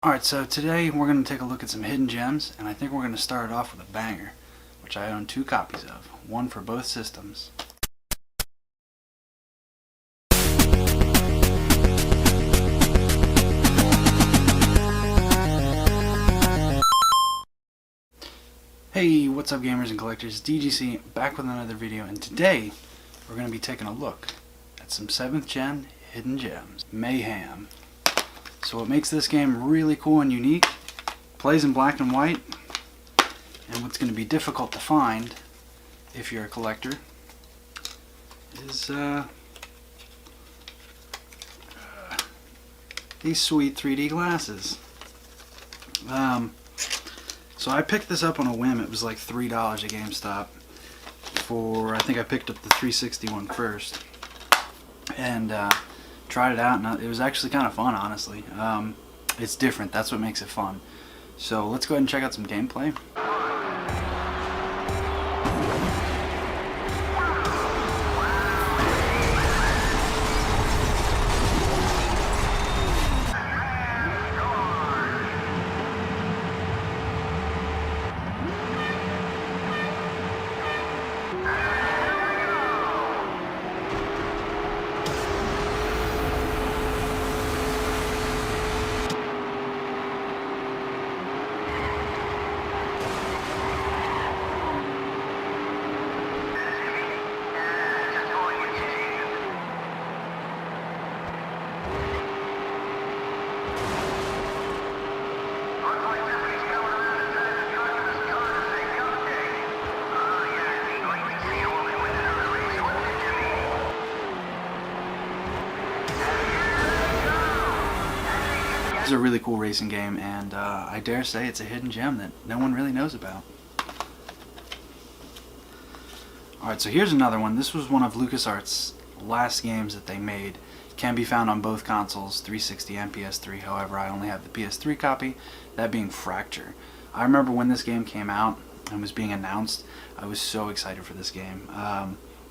Alright, so today we're going to take a look at some hidden gems, and I think we're going to start it off with a banger, which I own 2 copies of, one for both systems. Hey, what's up gamers and collectors, DGC back with another video, and today we're going to be taking a look at some 7th gen hidden gems, Mayhem. So what makes this game really cool and unique, plays in black and white, and what's going to be difficult to find if you're a collector is these sweet 3D glasses. So I picked this up on a whim. It was like $3 at GameStop for, I think I picked up the 360 one first, and tried it out, and it was actually kind of fun, honestly. It's different, that's what makes it fun. So let's go ahead and check out some gameplay. It's a really cool racing game, and I dare say it's a hidden gem that no one really knows about. Alright, so here's another one. This was one of LucasArts' last games that they made. Can be found on both consoles, 360 and PS3. However, I only have the PS3 copy, that being Fracture. I remember when this game came out and was being announced, I was so excited for this game.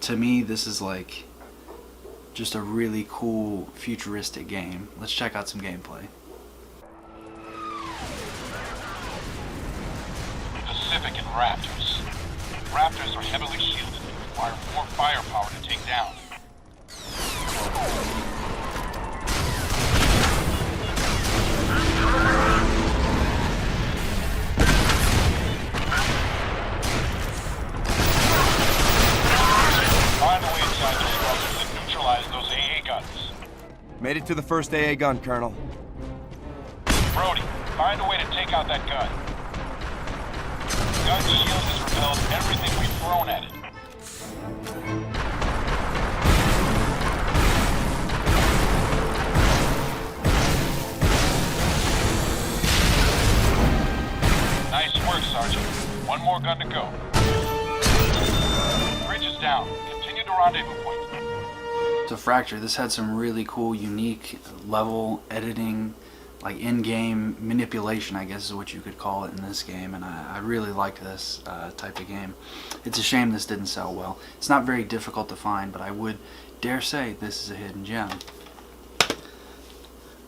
To me, this is like just a really cool futuristic game. Let's check out some gameplay. Pacific and Raptors. Raptors are heavily shielded and require more firepower to take down. Find a way inside the structures and neutralize those AA guns. Made it to the first AA gun, Colonel. Brody, find a way to take out that gun. Gun shield has repelled everything we've thrown at it. Nice work, Sergeant. One more gun to go. Bridge is down. Continue to rendezvous point. So Fracture, this had some really cool, unique level editing, like in-game manipulation, I guess is what you could call it in this game, and I really liked this type of game. It's a shame this didn't sell well. It's not very difficult to find, but I would dare say this is a hidden gem.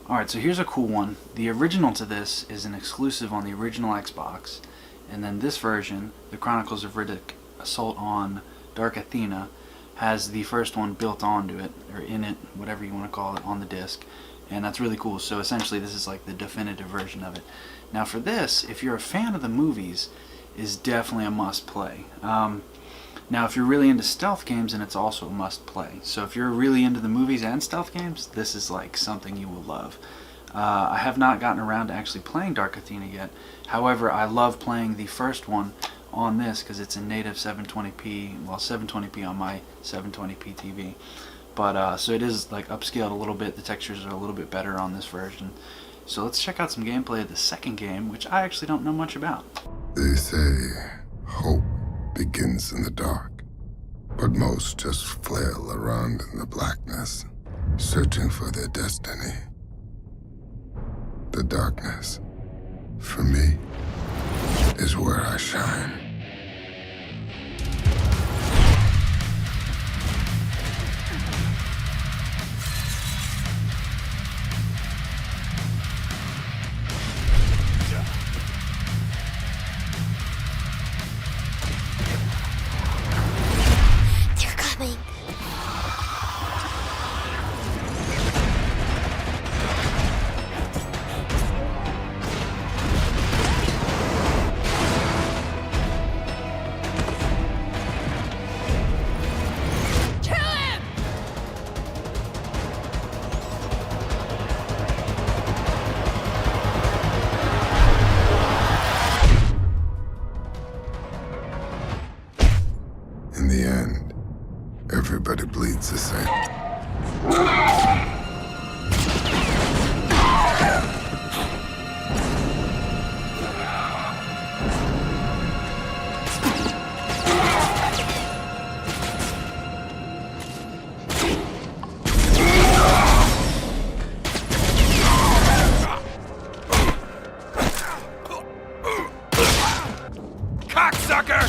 Alright, so here's a cool one. The original to this is an exclusive on the original Xbox, and then this version, the Chronicles of Riddick, Assault on Dark Athena, has the first one built onto it, or in it, whatever you want to call it, on the disc. And that's really cool. So essentially this is like the definitive version of it. Now for this, if you're a fan of the movies, is definitely a must play. Now if you're really into stealth games, then it's also a must play. So if you're really into the movies and stealth games, this is like something you will love. I have not gotten around to actually playing Dark Athena yet. However, I love playing the first one on this because it's in native 720p, well 720p on my 720p TV. But so it is like upscaled a little bit. The textures are a little bit better on this version. So let's check out some gameplay of the second game, which I actually don't know much about. They say hope begins in the dark, but most just flail around in the blackness, searching for their destiny. The darkness, for me, is where I shine. sucker!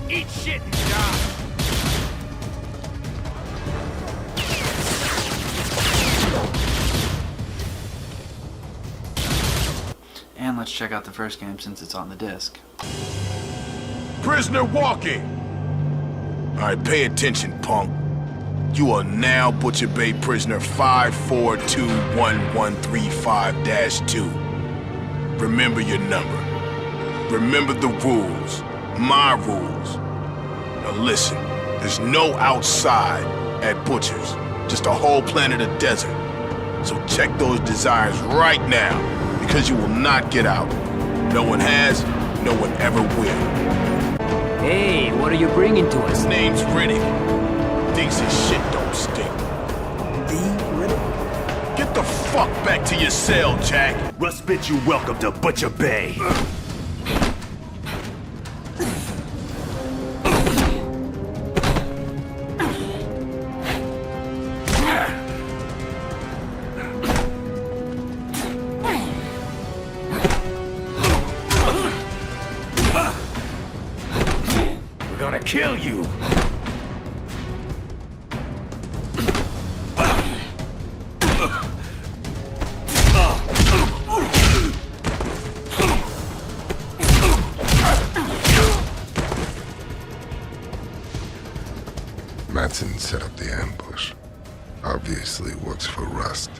Eat shit and die! And let's check out the first game since it's on the disc. Prisoner walking! Alright, pay attention, punk. You are now Butcher Bay prisoner 5421135-2. Remember your number. Remember the rules. My rules. Now listen, there's no outside at Butcher's. Just a whole planet of desert. So check those desires right now, because you will not get out. No one has, no one ever will. Hey, what are you bringing to us? His name's Riddick. Thinks his shit don't stink. The Riddick? Get the fuck back to your cell, Jack. Rust bid you welcome to Butcher Bay. We're gonna kill you. Matson set up the ambush. Obviously works for Rust.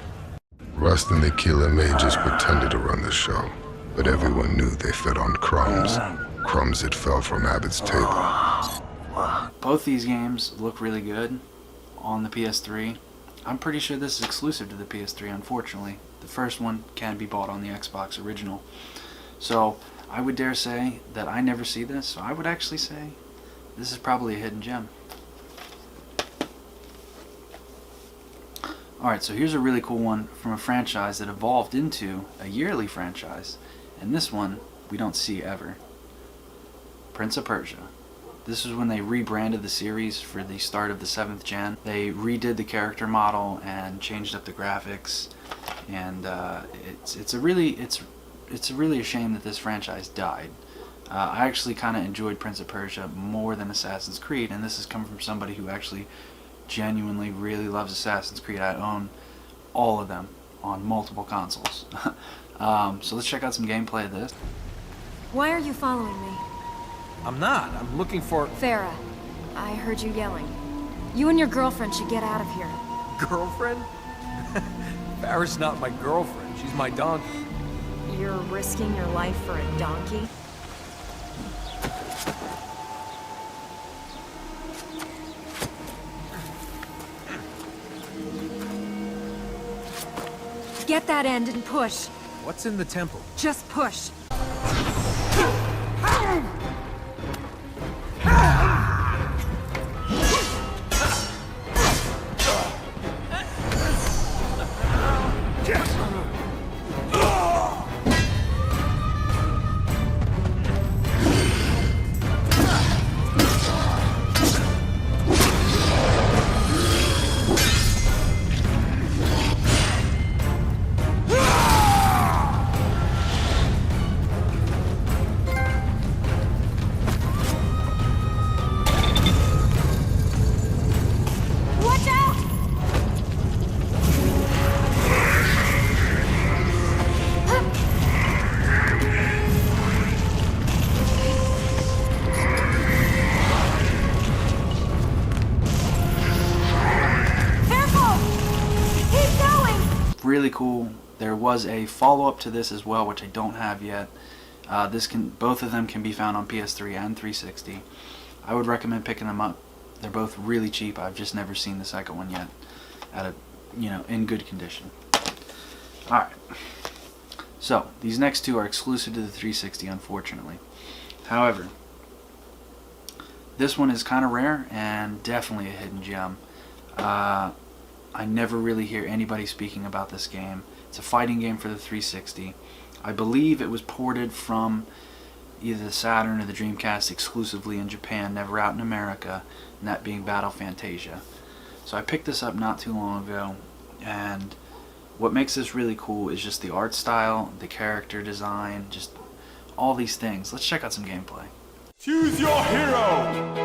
Rust and the Killer May just pretended to run the show, but everyone knew they fed on crumbs. Crumbs that fell from Abbott's table. Both these games look really good on the PS3. I'm pretty sure this is exclusive to the PS3, unfortunately. The first one can be bought on the Xbox original. So I would dare say that I never see this, so I would actually say this is probably a hidden gem. Alright, so here's a really cool one from a franchise that evolved into a yearly franchise. And this one we don't see ever. Prince of Persia. This was when they rebranded the series for the start of the 7th gen. They redid the character model and changed up the graphics, and it's really a shame that this franchise died. I actually kind of enjoyed Prince of Persia more than Assassin's Creed, and this has come from somebody who actually genuinely really loves Assassin's Creed. I own all of them on multiple consoles. So let's check out some gameplay of this. Why are you following me? I'm not. I'm looking for... Farah, I heard you yelling. You and your girlfriend should get out of here. Girlfriend? Farrah's not my girlfriend. She's my donkey. You're risking your life for a donkey? Get that end and push. What's in the temple? Just push. Really cool. There was a follow-up to this as well, which I don't have yet. Both of them can be found on PS3 and 360. I would recommend picking them up. They're both really cheap. I've just never seen the second one yet, in good condition. All right. So these next two are exclusive to the 360, unfortunately. However, this one is kind of rare and definitely a hidden gem. I never really hear anybody speaking about this game. It's a fighting game for the 360. I believe it was ported from either the Saturn or the Dreamcast exclusively in Japan, never out in America, and that being Battle Fantasia. So I picked this up not too long ago. And what makes this really cool is just the art style, the character design, just all these things. Let's check out some gameplay. Choose your hero!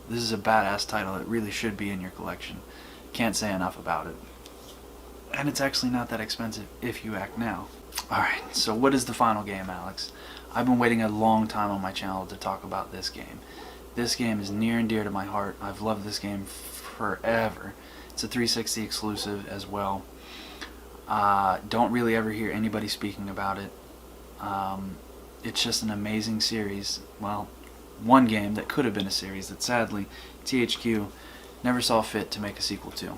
This is a badass title. It really should be in your collection. Can't say enough about it. And it's actually not that expensive if you act now. Alright, so what is the final game, Alex? I've been waiting a long time on my channel to talk about this game. This game is near and dear to my heart. I've loved this game forever. It's a 360 exclusive as well. Don't really ever hear anybody speaking about it. It's just an amazing series. Well, one game that could have been a series that sadly THQ never saw fit to make a sequel to.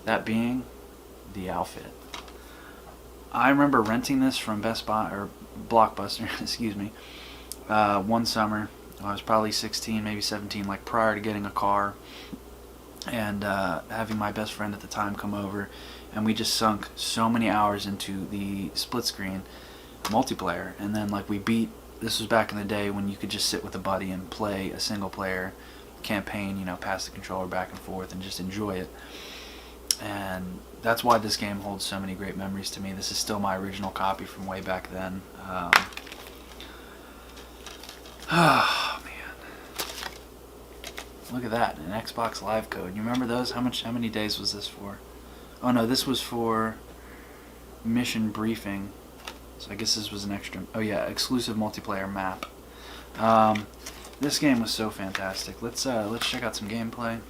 That being the outfit. I remember renting this from Best Buy or Blockbuster, excuse me, one summer. I was probably 16, maybe 17, like prior to getting a car, and having my best friend at the time come over, and we just sunk so many hours into the split screen multiplayer. And then like we beat, this was back in the day when you could just sit with a buddy and play a single player campaign, you know, pass the controller back and forth and just enjoy it. And that's why this game holds so many great memories to me. This is still my original copy from way back then. Oh man, look at that, an Xbox Live code. You remember those? How many days was this for? Oh no, this was for mission briefing. So I guess this was an extra. Oh yeah, exclusive multiplayer map. This game was so fantastic. Let's check out some gameplay.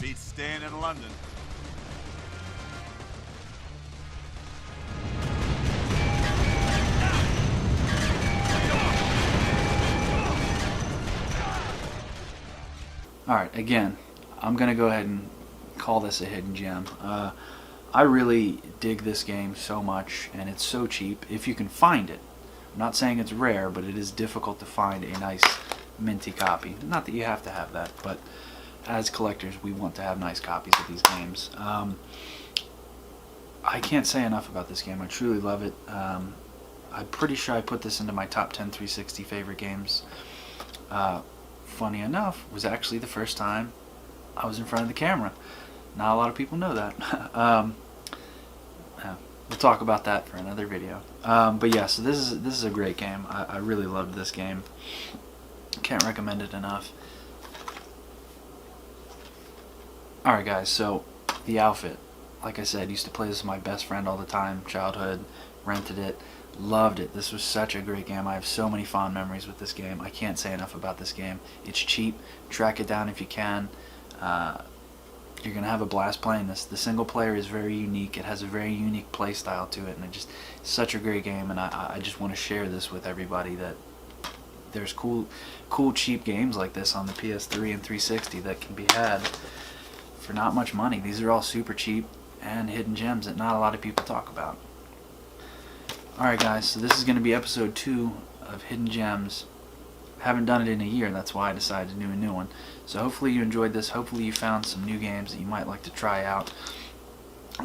Beats staying in London. Alright, again, I'm going to go ahead and call this a hidden gem. I really dig this game so much, and it's so cheap if you can find it. I'm not saying it's rare, but it is difficult to find a nice minty copy. Not that you have to have that, but as collectors we want to have nice copies of these games. I can't say enough about this game. I truly love it. I'm pretty sure I put this into my top 10 360 favorite games. Funny enough, was actually the first time I was in front of the camera. Not a lot of people know that. We'll talk about that for another video. But yeah, so this is a great game. I really loved this game. Can't recommend it enough. Alright guys, so the outfit. Like I said, used to play this with my best friend all the time, childhood, rented it, loved it. This was such a great game. I have so many fond memories with this game. I can't say enough about this game. It's cheap. Track it down if you can. You're going to have a blast playing this. The single player is very unique. It has a very unique play style to it, and it's such a great game, and I just want to share this with everybody, that there's cool cheap games like this on the PS3 and 360 that can be had for not much money. These are all super cheap and hidden gems that not a lot of people talk about. Alright guys, so this is going to be episode 2 of Hidden Gems. Haven't done it in a year, that's why I decided to do a new one. So hopefully you enjoyed this. Hopefully you found some new games that you might like to try out.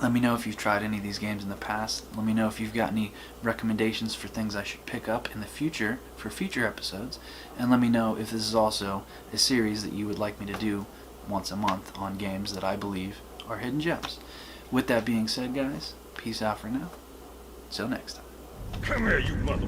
Let me know if you've tried any of these games in the past. Let me know if you've got any recommendations for things I should pick up in the future for future episodes. And let me know if this is also a series that you would like me to do once a month on games that I believe are hidden gems. With that being said, guys, peace out for now. Till next time. Come here, you mother...